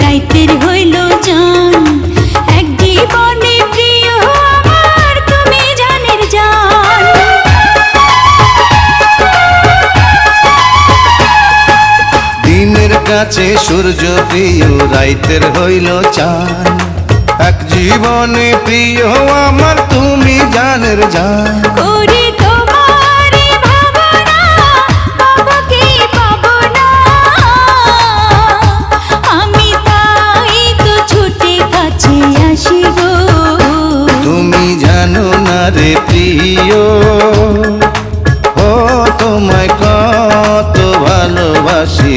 রাইতের হইল জান, এক জীবনে প্রিয় আমার তুমি জানের জান। দিনের কাছে সূর্য প্রিয় রাইতের হইল চান, এক জীবনে প্রিয় আমার তুমি জানের জান। করি তোমারে ভাবনা, পাবো কি পাবো না, আমি তাই তো ছুটে কাছে আসি গো। তুমি জানো না রে প্রিয়, ও তোমায় কত ভালোবাসি।